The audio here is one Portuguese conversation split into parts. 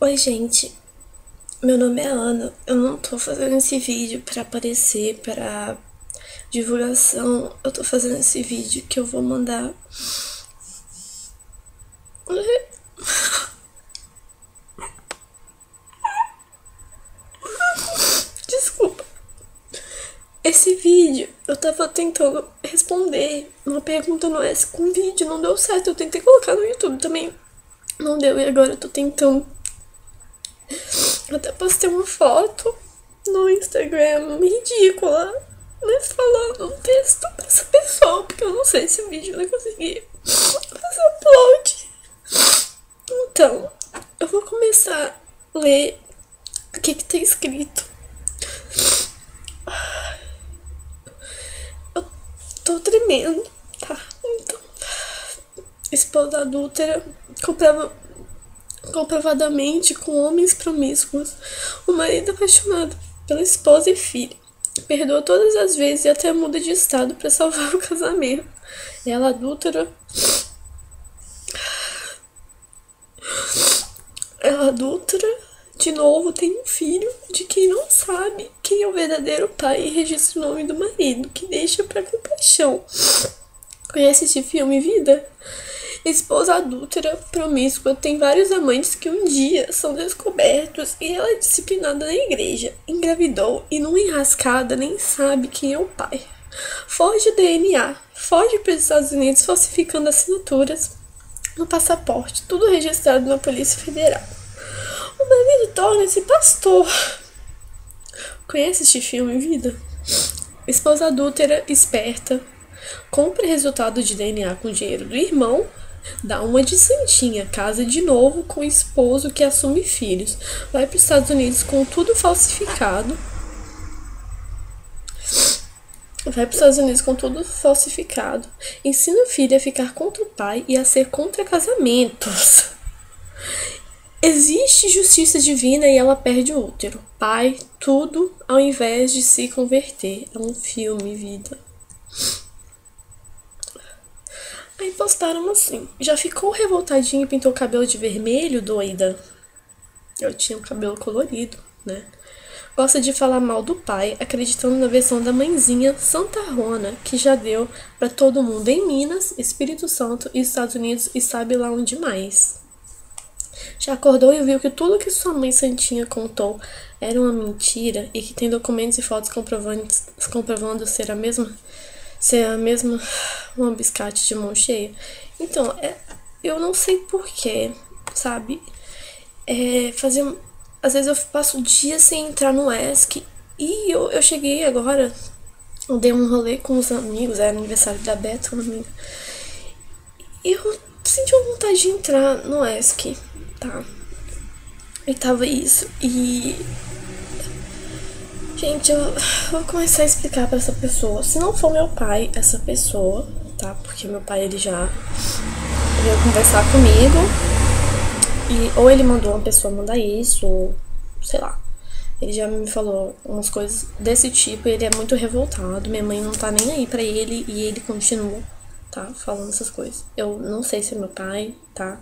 Oi, gente. Meu nome é Ana. Eu não tô fazendo esse vídeo pra aparecer, pra divulgação. Eu tô fazendo esse vídeo que eu vou mandar. Desculpa. Esse vídeo eu tava tentando responder uma pergunta no S com vídeo, não deu certo. Eu tentei colocar no YouTube também, não deu. E agora eu tô tentando. Eu até postei uma foto no Instagram ridícula, mas falando um texto pra essa pessoa, porque eu não sei se o vídeo vai conseguir fazer upload. Então, eu vou começar a ler o que tá escrito. Eu tô tremendo, tá? Então, esposa adúltera comprovadamente com homens promíscuos, o marido apaixonado pela esposa e filha. Perdoa todas as vezes e até muda de estado para salvar o casamento. Ela adúltera. Ela adúltera de novo, tem um filho de quem não sabe quem é o verdadeiro pai e registra o nome do marido, que deixa pra compaixão. Conhece esse filme, Vida? Esposa adúltera, promíscua, tem vários amantes que um dia são descobertos e ela é disciplinada na igreja. Engravidou e numa enrascada nem sabe quem é o pai. Foge DNA, foge para os Estados Unidos falsificando assinaturas no passaporte, tudo registrado na Polícia Federal. O marido torna-se pastor. Conhece este filme, Vida? Esposa adúltera, esperta, compra resultado de DNA com dinheiro do irmão, dá uma de santinha, casa de novo com o esposo que assume filhos, vai para os Estados Unidos com tudo falsificado. Ensina o filho a ficar contra o pai e a ser contra casamentos. Existe justiça divina e ela perde o útero. Pai, tudo ao invés de se converter. É um filme, Vida. Aí postaram assim: já ficou revoltadinha e pintou o cabelo de vermelho, doida? Eu tinha o cabelo colorido, né? Gosta de falar mal do pai, acreditando na versão da mãezinha Santa Rona, que já deu pra todo mundo em Minas, Espírito Santo e Estados Unidos e sabe lá onde mais. Já acordou e viu que tudo que sua mãe Santinha contou era uma mentira e que tem documentos e fotos comprovando ser a mesma um biscate de mão cheia. Então, eu não sei porquê, sabe? Às vezes eu passo dias sem entrar no ESC e eu cheguei agora, eu dei um rolê com os amigos, era aniversário da Beto, uma amiga, e eu senti uma vontade de entrar no ESC, tá? E tava isso, e... Gente, eu vou começar a explicar pra essa pessoa. Se não for meu pai, essa pessoa, tá? Porque meu pai, ele já veio conversar comigo. E ou ele mandou uma pessoa mandar isso, ou sei lá. Ele já me falou umas coisas desse tipo e ele é muito revoltado. Minha mãe não tá nem aí pra ele e ele continua, tá? Falando essas coisas. Eu não sei se é meu pai, tá?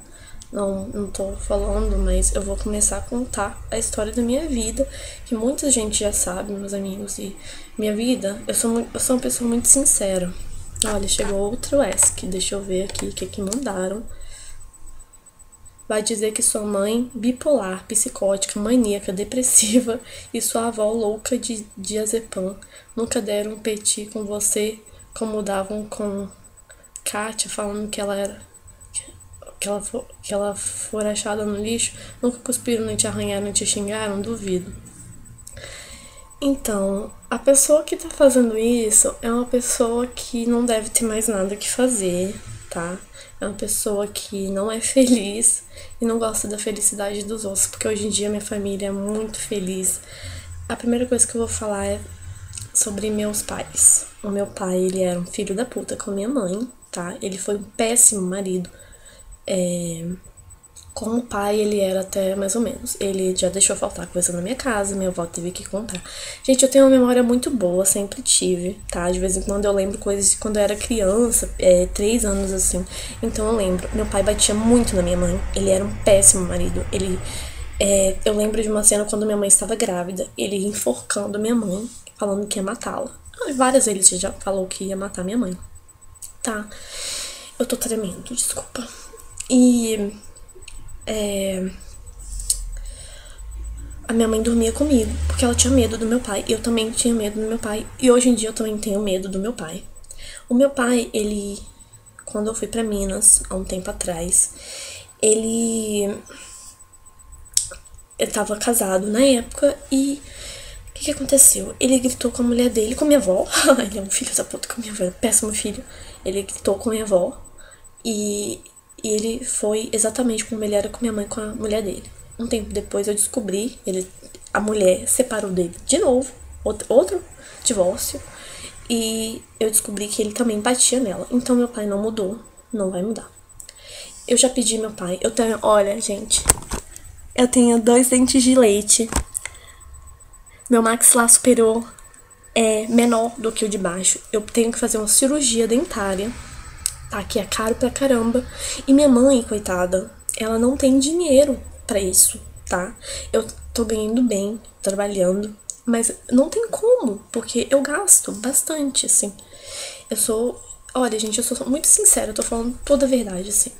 Não tô falando, mas eu vou começar a contar a história da minha vida, que muita gente já sabe, meus amigos, e minha vida, eu sou uma pessoa muito sincera. Olha, chegou outro ESC, deixa eu ver aqui o que mandaram. Vai dizer que sua mãe, bipolar, psicótica, maníaca, depressiva e sua avó louca de diazepam nunca deram um peti com você como davam com Kátia, falando que ela for achada no lixo, nunca cuspiram, nem te arranharam, nem te xingaram, duvido. Então, a pessoa que tá fazendo isso é uma pessoa que não deve ter mais nada que fazer, tá? É uma pessoa que não é feliz e não gosta da felicidade dos outros, porque hoje em dia minha família é muito feliz. A primeira coisa que eu vou falar é sobre meus pais. O meu pai, ele era um filho da puta com a minha mãe, tá? Ele foi um péssimo marido. Como pai, ele era até mais ou menos. Ele já deixou faltar coisa na minha casa, minha avó teve que comprar. Gente, eu tenho uma memória muito boa, sempre tive, tá? De vez em quando eu lembro coisas de quando eu era criança, 3 anos assim. Então eu lembro, meu pai batia muito na minha mãe. Ele era um péssimo marido. Ele Eu lembro de uma cena quando minha mãe estava grávida, ele enforcando minha mãe, falando que ia matá-la. Várias vezes ele já falou que ia matar minha mãe. Tá? Eu tô tremendo, desculpa. E a minha mãe dormia comigo, porque ela tinha medo do meu pai. Eu também tinha medo do meu pai. E hoje em dia eu também tenho medo do meu pai. O meu pai, quando eu fui pra Minas, há um tempo atrás, ele tava casado na época e o que aconteceu? Ele gritou com a mulher dele, com a minha avó. Ele é um filho da puta com a minha avó, péssimo filho. Ele gritou com a minha avó e ele foi exatamente como ele era com minha mãe, com a mulher dele. Um tempo depois eu descobri, a mulher separou dele de novo, outro divórcio, e eu descobri que ele também batia nela. Então meu pai não mudou, não vai mudar. Eu já pedi meu pai, olha, gente, eu tenho 2 dentes de leite. Meu maxilar superior é menor do que o de baixo. Eu tenho que fazer uma cirurgia dentária, tá? Que é caro pra caramba. E minha mãe, coitada, ela não tem dinheiro pra isso, tá? Eu tô ganhando bem, trabalhando, mas não tem como, porque eu gasto bastante, assim. Olha, gente, eu sou muito sincera, eu tô falando toda a verdade, assim.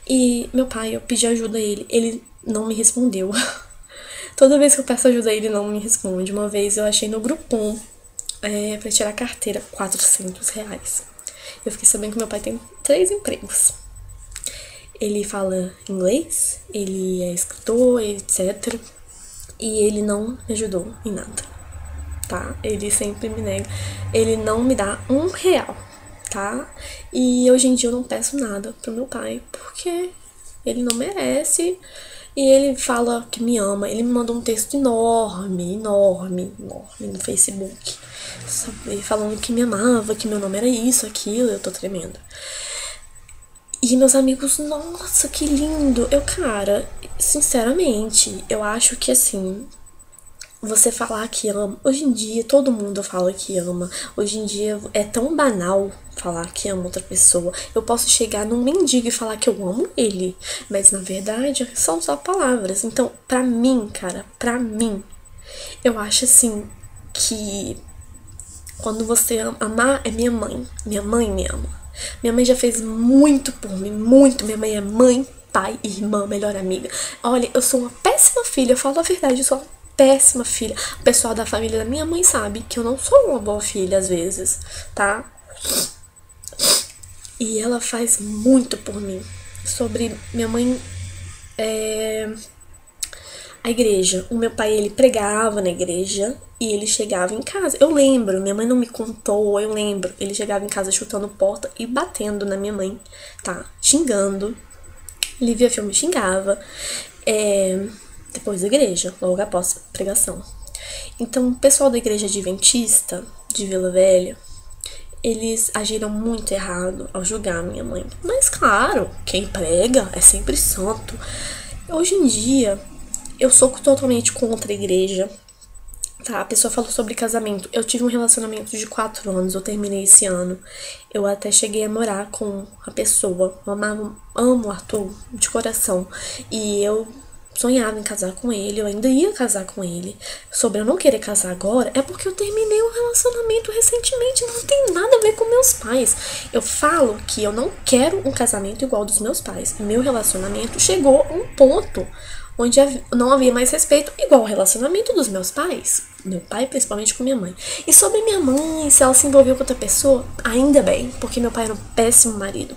E meu pai, eu pedi ajuda a ele não me respondeu. Toda vez que eu peço ajuda a ele não me responde. Uma vez eu achei no Groupon pra tirar a carteira, R$ 400. Eu fiquei sabendo que meu pai tem 3 empregos. Ele fala inglês, ele é escritor, etc. E ele não me ajudou em nada, tá? Ele sempre me nega. Ele não me dá R$ 1, tá? E hoje em dia eu não peço nada pro meu pai, porque ele não merece. E ele fala que me ama. Ele me mandou um texto enorme no Facebook, sabe? Falando que me amava, que meu nome era isso, aquilo. Eu tô tremendo. E meus amigos, nossa, que lindo. Cara, sinceramente, eu acho que assim, você falar que ama. Hoje em dia, todo mundo fala que ama. Hoje em dia é tão banal falar que ama outra pessoa. Eu posso chegar num mendigo e falar que eu amo ele, mas na verdade são só palavras. Então, pra mim, cara, eu acho assim que quando você amar é minha mãe. Minha mãe me ama. Minha mãe já fez muito por mim, muito. Minha mãe é mãe, pai, irmã, melhor amiga. Olha, eu sou uma péssima filha, eu falo a verdade, eu sou uma péssima filha. O pessoal da família da minha mãe sabe que eu não sou uma boa filha às vezes, tá? E ela faz muito por mim. Sobre minha mãe, a igreja. O meu pai, ele pregava na igreja e ele chegava em casa. Eu lembro, minha mãe não me contou, eu lembro. Ele chegava em casa chutando porta e batendo na minha mãe, tá? Xingando. Ele via filme e xingava. Depois da igreja, logo após a pregação. Então, o pessoal da igreja adventista de Vila Velha, eles agiram muito errado ao julgar minha mãe. Mas claro, quem prega é sempre santo. Hoje em dia, eu sou totalmente contra a igreja. Tá, a pessoa falou sobre casamento. Eu tive um relacionamento de 4 anos, eu terminei esse ano. Eu até cheguei a morar com a pessoa. Eu amo o Arthur de coração. E eu sonhava em casar com ele, eu ainda ia casar com ele. Sobre eu não querer casar agora, é porque eu terminei um relacionamento recentemente, não tem nada a ver com meus pais. Eu falo que eu não quero um casamento igual dos meus pais. Meu relacionamento chegou a um ponto onde não havia mais respeito, igual o relacionamento dos meus pais. Meu pai, principalmente com minha mãe. E sobre minha mãe, se ela se envolveu com outra pessoa, ainda bem, porque meu pai era um péssimo marido.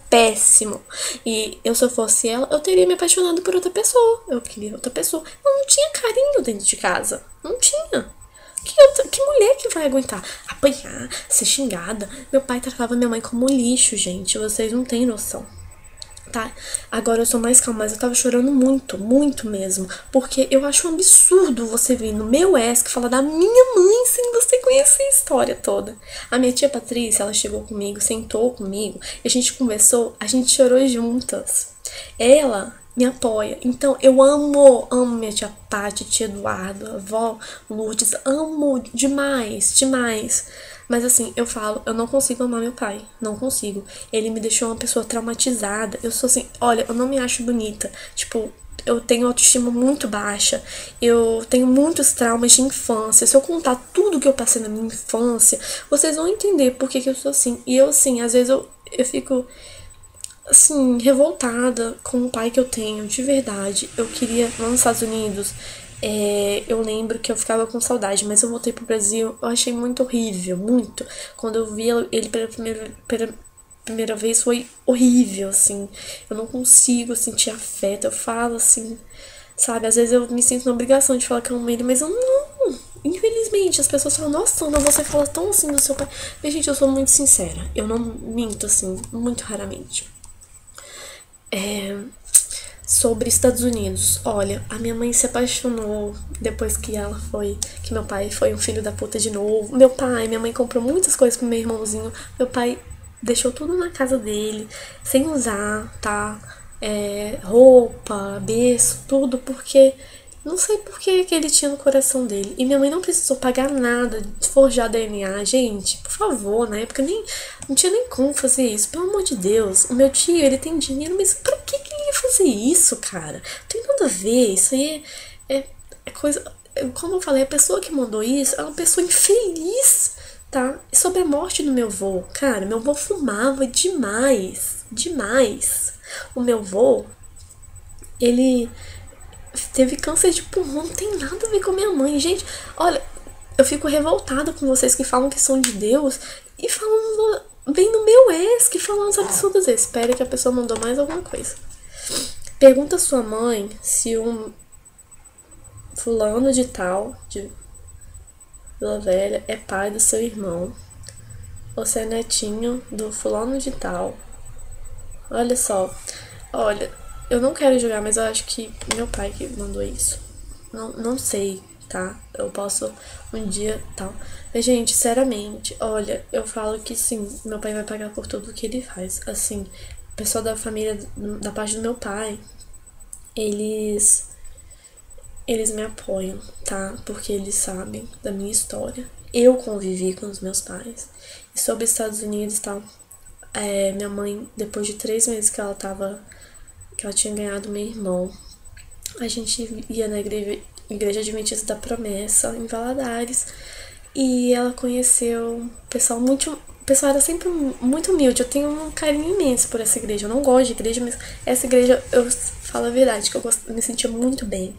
Péssimo. E se eu fosse ela, eu teria me apaixonado por outra pessoa. Eu queria outra pessoa. Eu não tinha carinho dentro de casa. Não tinha. Que mulher que vai aguentar apanhar, ser xingada? Meu pai tratava minha mãe como lixo, gente. Vocês não têm noção. Tá? Agora eu sou mais calma, mas eu tava chorando muito, muito mesmo. Porque eu acho um absurdo você vir no meu ex que fala da minha mãe sem você conhecer a história toda. A minha tia Patrícia, ela chegou comigo, sentou comigo, e a gente conversou, a gente chorou juntas. Ela me apoia. Então eu amo minha tia Paty, tia Eduardo, a avó Lourdes, amo demais, demais. Mas assim, eu falo, eu não consigo amar meu pai, não consigo. Ele me deixou uma pessoa traumatizada. Eu sou assim, olha, eu não me acho bonita. Tipo, eu tenho autoestima muito baixa, eu tenho muitos traumas de infância. Se eu contar tudo que eu passei na minha infância, vocês vão entender por que eu sou assim. E eu, assim, às vezes eu fico, assim, revoltada com o pai que eu tenho, de verdade. Eu queria, lá nos Estados Unidos, eu lembro que eu ficava com saudade, mas eu voltei pro Brasil, eu achei muito horrível, muito. Quando eu vi ele pela primeira vez foi horrível, assim. Eu não consigo sentir afeto. Eu falo assim, sabe? Às vezes eu me sinto na obrigação de falar que eu amo ele, mas eu não. Infelizmente, as pessoas falam, nossa, Ana, você fala tão assim do seu pai. Mas, gente, eu sou muito sincera. Eu não minto, assim, muito raramente. Sobre Estados Unidos. Olha, a minha mãe se apaixonou depois que ela foi. Que meu pai foi um filho da puta de novo. Minha mãe comprou muitas coisas pro meu irmãozinho. Meu pai deixou tudo na casa dele, sem usar, tá? Roupa, berço, tudo, porque não sei por que ele tinha no coração dele. E minha mãe não precisou pagar nada, de forjar DNA, gente, por favor, na época não tinha nem como fazer isso, pelo amor de Deus. O meu tio, ele tem dinheiro, mas pra que ele ia fazer isso, cara? Não tem nada a ver, isso aí é coisa. Como eu falei, a pessoa que mandou isso é uma pessoa infeliz, tá? E sobre a morte do meu avô, cara, meu avô fumava demais, demais. O meu avô, ele teve câncer de pulmão, não tem nada a ver com a minha mãe, gente. Olha, eu fico revoltada com vocês que falam que são de Deus e falam bem no meu ex, que falam uns absurdos desses. Espera que a pessoa mandou mais alguma coisa. Pergunta a sua mãe se um fulano de tal, de Vila Velha, é pai do seu irmão. Você é netinho do fulano de tal. Olha só. Olha, eu não quero julgar, mas eu acho que meu pai que mandou isso. Não sei, tá? Eu posso um dia tal. Mas, gente, sinceramente, olha, eu falo que sim, meu pai vai pagar por tudo que ele faz. Assim, o pessoal da família, da parte do meu pai, eles me apoiam, tá? Porque eles sabem da minha história. Eu convivi com os meus pais. E sobre os Estados Unidos e tal, minha mãe, depois de 3 meses que ela tinha ganhado meu irmão, a gente ia na igreja Adventista da Promessa, em Valadares, e ela conheceu um pessoal muito. O pessoal era sempre muito humilde. Eu tenho um carinho imenso por essa igreja. Eu não gosto de igreja, mas essa igreja, eu falo a verdade, que eu me sentia muito bem.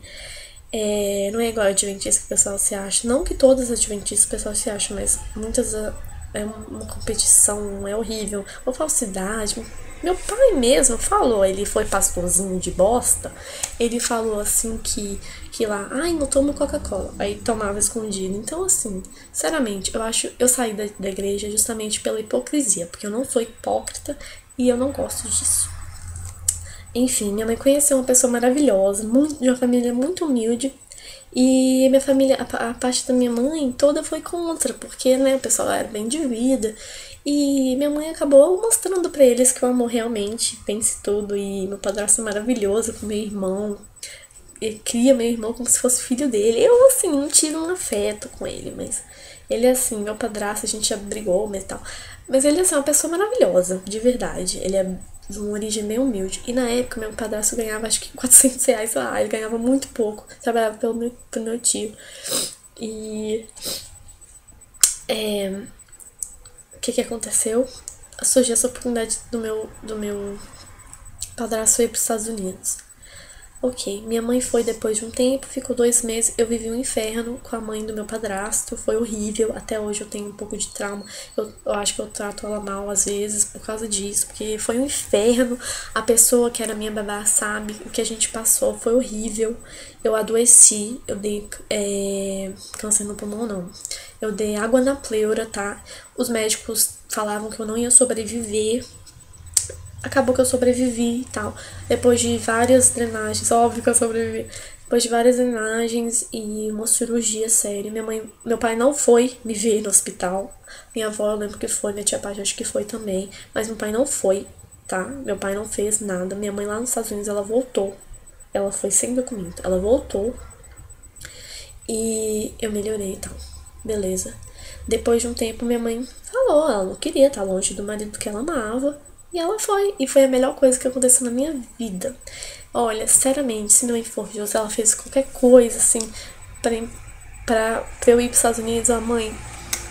Não é igual a adventista que o pessoal se acha. Não que todas as adventistas o pessoal se acha, mas muitas é uma competição, é horrível. Uma falsidade. Meu pai mesmo falou, ele foi pastorzinho de bosta. Ele falou assim que lá, ai, não tomo Coca-Cola. Aí tomava escondido. Então, assim, sinceramente, eu saí da igreja justamente pela hipocrisia, porque eu não sou hipócrita e eu não gosto disso. Enfim, minha mãe conheceu uma pessoa maravilhosa, de uma família muito humilde. E minha família, a parte da minha mãe toda foi contra, porque, né, o pessoal era bem de vida. E minha mãe acabou mostrando pra eles que o amor realmente vence tudo. E meu padrasto é maravilhoso com meu irmão. Ele cria meu irmão como se fosse filho dele. Eu, assim, não tive um afeto com ele, mas ele é assim, meu padrasto, a gente já brigou, mas tal. Mas ele é assim, uma pessoa maravilhosa, de verdade. Ele é de uma origem bem humilde. E na época, meu padrasto ganhava acho que R$ 400, sei lá, ele ganhava muito pouco. Trabalhava pelo meu tio. E o que aconteceu? Surgiu essa oportunidade do meu padrasto ir para os Estados Unidos. Ok, minha mãe foi depois de um tempo, ficou 2 meses, eu vivi um inferno com a mãe do meu padrasto, foi horrível, até hoje eu tenho um pouco de trauma, eu acho que eu trato ela mal às vezes por causa disso, porque foi um inferno, a pessoa que era minha babá sabe o que a gente passou, foi horrível, eu adoeci, eu dei câncer no pulmão não, eu dei água na pleura, tá, os médicos falavam que eu não ia sobreviver. Acabou que eu sobrevivi e tal. Depois de várias drenagens, óbvio que eu sobrevivi. Depois de várias drenagens e uma cirurgia séria. Meu pai não foi me ver no hospital. Minha avó, eu lembro que foi, minha tia Paty acho que foi também. Mas meu pai não foi, tá? Meu pai não fez nada. Minha mãe lá nos Estados Unidos, ela voltou. Ela foi sem documento. Ela voltou. E eu melhorei e tal. Beleza. Depois de um tempo, minha mãe falou, ela não queria estar longe do marido que ela amava. E ela foi. E foi a melhor coisa que aconteceu na minha vida. Olha, sinceramente, se minha mãe for viva, se ela fez qualquer coisa, assim, pra eu ir pros Estados Unidos, a mãe,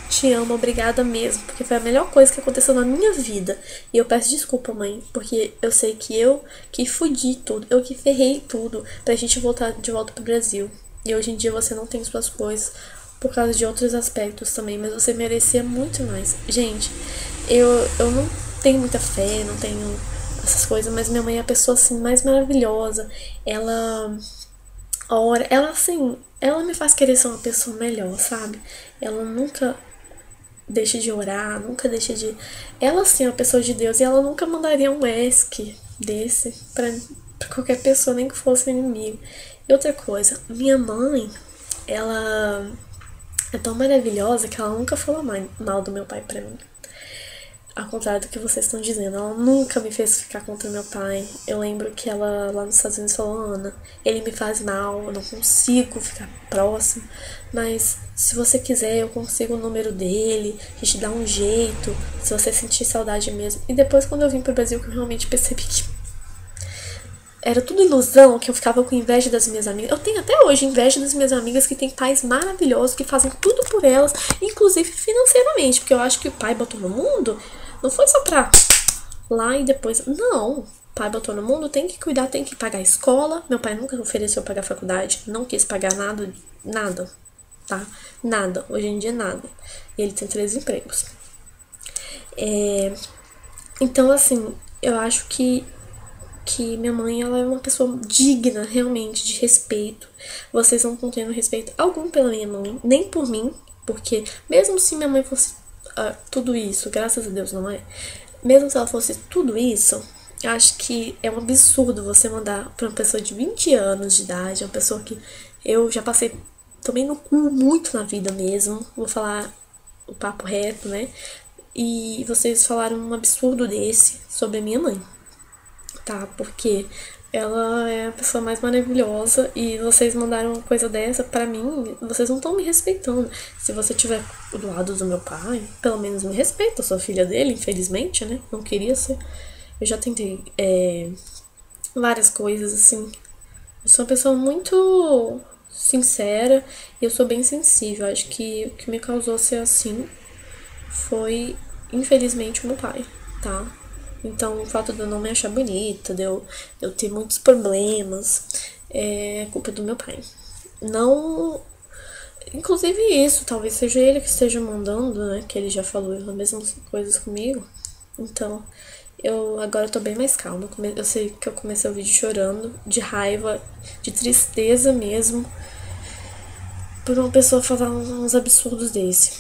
te amo, obrigada mesmo, porque foi a melhor coisa que aconteceu na minha vida. E eu peço desculpa, mãe, porque eu sei que eu que fudi tudo, eu que ferrei tudo pra gente voltar de volta pro Brasil. E hoje em dia você não tem suas coisas por causa de outros aspectos também, mas você merecia muito mais. Gente, eu não tenho muita fé, não tenho essas coisas, mas minha mãe é a pessoa assim mais maravilhosa. Ela assim, ela me faz querer ser uma pessoa melhor, sabe? Ela nunca deixa de orar, nunca deixa de. Ela sim é uma pessoa de Deus e ela nunca mandaria um ESC desse pra qualquer pessoa, nem que fosse inimigo. E outra coisa, minha mãe, ela é tão maravilhosa que ela nunca falou mal do meu pai pra mim. Ao contrário do que vocês estão dizendo, ela nunca me fez ficar contra meu pai. Eu lembro que ela lá nos Estados Unidos falou: Ana, ele me faz mal, eu não consigo ficar próximo, mas se você quiser eu consigo o número dele, a gente dá um jeito, se você sentir saudade mesmo. E depois, quando eu vim pro Brasil, que eu realmente percebi que era tudo ilusão, que eu ficava com inveja das minhas amigas. Eu tenho até hoje inveja das minhas amigas que têm pais maravilhosos, que fazem tudo por elas, inclusive financeiramente, porque eu acho que o pai botou no mundo não foi só pra lá e depois. Não. O pai botou no mundo, tem que cuidar, tem que pagar a escola. Meu pai nunca ofereceu pagar a faculdade, não quis pagar nada, nada, tá? Nada. Hoje em dia, nada. E ele tem 3 empregos. Então, assim, eu acho que minha mãe, ela é uma pessoa digna, realmente, de respeito. Vocês não estão tendo respeito algum pela minha mãe, nem por mim, porque mesmo se minha mãe fosse tudo isso, graças a Deus não é, mesmo se ela fosse tudo isso, eu acho que é um absurdo você mandar pra uma pessoa de 20 anos de idade, uma pessoa que eu já passei, tomei no cu muito na vida mesmo, vou falar o papo reto, né? E vocês falaram um absurdo desse sobre a minha mãe, tá? Porque ela é a pessoa mais maravilhosa e vocês mandaram uma coisa dessa pra mim, vocês não estão me respeitando. Se você tiver do lado do meu pai, pelo menos me respeita. Eu sou filha dele, infelizmente, né? Não queria ser. Eu já tentei várias coisas, assim. Eu sou uma pessoa muito sincera e eu sou bem sensível. Acho que o que me causou ser assim foi, infelizmente, o meu pai, tá? Então, o fato de eu não me achar bonita, de eu ter muitos problemas, é culpa do meu pai. Não. Inclusive isso, talvez seja ele que esteja mandando, né? Que ele já falou as mesmas coisas comigo. Então, eu agora tô bem mais calma. Eu sei que eu comecei o vídeo chorando, de raiva, de tristeza mesmo, por uma pessoa falar uns absurdos desse.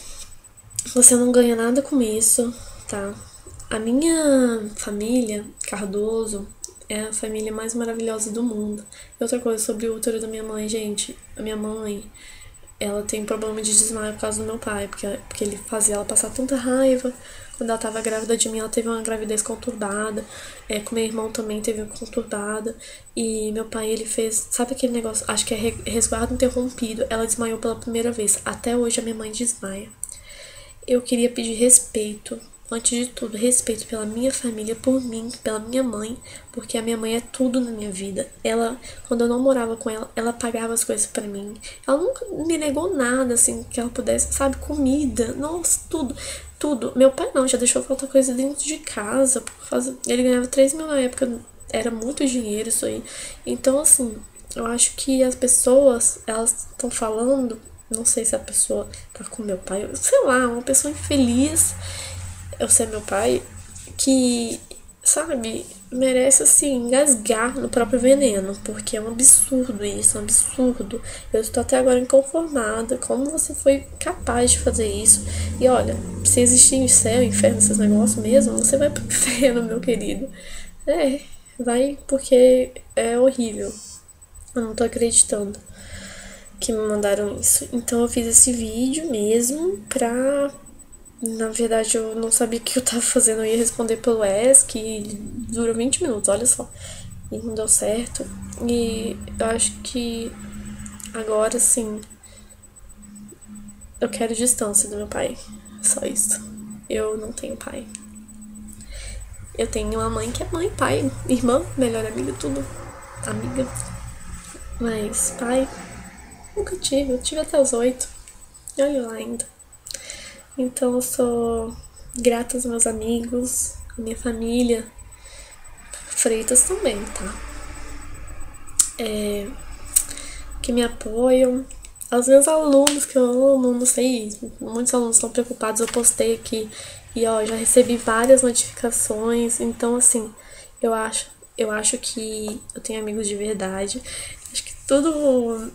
Você não ganha nada com isso, tá? A minha família, Cardoso, é a família mais maravilhosa do mundo. E outra coisa sobre o útero da minha mãe, gente. A minha mãe, ela tem problema de desmaio por causa do meu pai, porque ele fazia ela passar tanta raiva. Quando ela tava grávida de mim, ela teve uma gravidez conturbada. Com meu irmão também teve uma conturbada. E meu pai, ele fez, sabe aquele negócio, acho que é resguardo interrompido. Ela desmaiou pela primeira vez. Até hoje a minha mãe desmaia. Eu queria pedir respeito. Antes de tudo, respeito pela minha família, por mim, pela minha mãe, porque a minha mãe é tudo na minha vida. Ela, quando eu não morava com ela, ela pagava as coisas pra mim. Ela nunca me negou nada, assim, que ela pudesse, sabe, comida, nossa, tudo, tudo. Meu pai não, já deixou faltar coisa dentro de casa, por causa, ele ganhava 3 mil na época, era muito dinheiro isso aí. Então, assim, eu acho que as pessoas, elas estão falando, não sei se a pessoa tá com meu pai, sei lá, uma pessoa infeliz, eu sei meu pai, que, sabe, merece, assim, engasgar no próprio veneno, porque é um absurdo isso, é um absurdo. Eu estou até agora inconformada, como você foi capaz de fazer isso? E olha, se existir céu, inferno, esses negócios mesmo, você vai pro inferno, meu querido. Vai, porque é horrível. Eu não tô acreditando que me mandaram isso. Então eu fiz esse vídeo mesmo pra... Na verdade, eu não sabia o que eu tava fazendo. Eu ia responder pelo ESC, que dura 20 minutos, olha só. E não deu certo. E eu acho que agora sim eu quero distância do meu pai. Só isso. Eu não tenho pai. Eu tenho uma mãe que é mãe, pai, irmã, melhor amiga, tudo. amiga. Mas pai, nunca tive. Eu tive até os 8. E olha lá ainda. Então eu sou grata aos meus amigos, à minha família. Freitas também, tá? Que me apoiam. Aos meus alunos que eu amo, não sei, muitos alunos estão preocupados, eu postei aqui e ó, já recebi várias notificações, então assim, eu acho que eu tenho amigos de verdade. Acho que tudo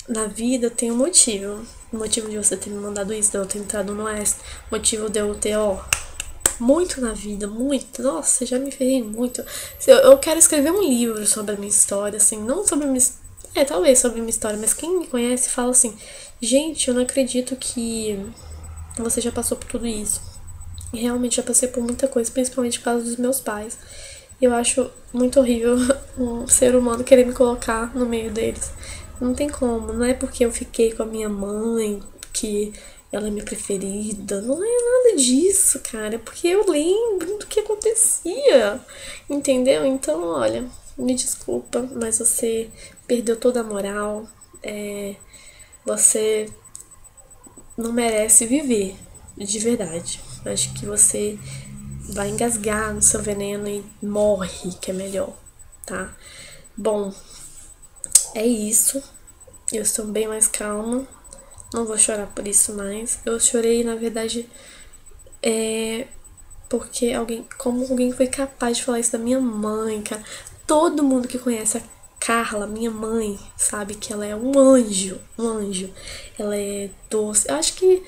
na vida tem um motivo. O motivo de você ter me mandado isso, de eu ter entrado no Oeste, o motivo de eu ter, ó, muito na vida, muito. Nossa, já me ferrei muito. Eu quero escrever um livro sobre a minha história, assim, não sobre a minha. Talvez sobre a minha história, mas quem me conhece fala assim: gente, eu não acredito que você já passou por tudo isso. E realmente já passei por muita coisa, principalmente por causa dos meus pais. E eu acho muito horrível um ser humano querer me colocar no meio deles. Não tem como, não é porque eu fiquei com a minha mãe que ela é minha preferida. Não é nada disso, cara. É porque eu lembro do que acontecia. Entendeu? Então, olha, me desculpa, mas você perdeu toda a moral. Você não merece viver, de verdade. Acho que você vai engasgar no seu veneno e morre, que é melhor, tá? Bom, é isso. Eu estou bem mais calma. Não vou chorar por isso mais. Eu chorei, na verdade, porque como alguém foi capaz de falar isso da minha mãe, cara. Todo mundo que conhece a Carla, minha mãe, sabe que ela é um anjo, um anjo. Ela é doce. Eu acho que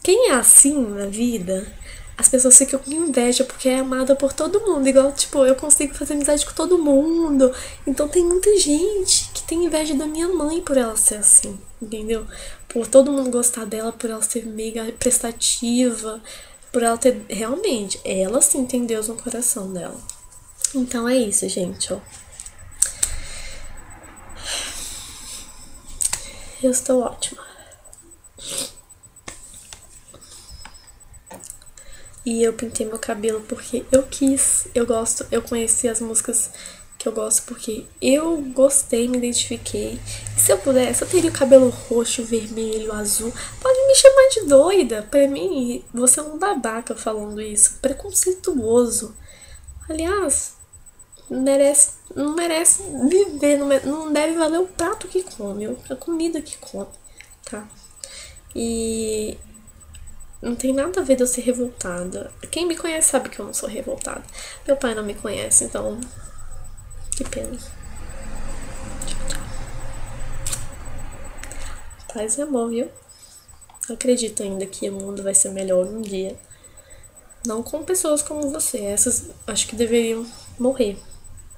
quem é assim na vida, as pessoas ficam com inveja porque é amada por todo mundo. Igual, tipo, eu consigo fazer amizade com todo mundo. Então tem muita gente que tem inveja da minha mãe por ela ser assim, entendeu? Por todo mundo gostar dela, por ela ser mega prestativa, por ela ter. Realmente, ela sim tem Deus no coração dela. Então é isso, gente, ó. Eu estou ótima. E eu pintei meu cabelo porque eu quis. Eu gosto, eu conheci as músicas que eu gosto porque eu gostei, me identifiquei. E se eu pudesse, eu teria o cabelo roxo, vermelho, azul. Pode me chamar de doida. Pra mim, você é um babaca falando isso. Preconceituoso. Aliás, não merece viver, não deve valer o prato que come, a comida que come, tá? E não tem nada a ver de eu ser revoltada. Quem me conhece sabe que eu não sou revoltada. Meu pai não me conhece, então que pena. Tchau, tchau. Paz e amor, viu? Eu acredito ainda que o mundo vai ser melhor um dia. Não com pessoas como você. Essas acho que deveriam morrer.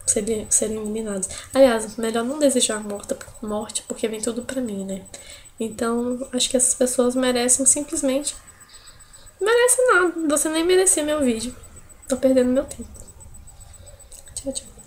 Serem eliminados. Aliás, melhor não desejar morte, porque vem tudo pra mim, né? Então, acho que essas pessoas merecem simplesmente. Merecem nada. Você nem merecia meu vídeo. Tô perdendo meu tempo. Tchau, tchau.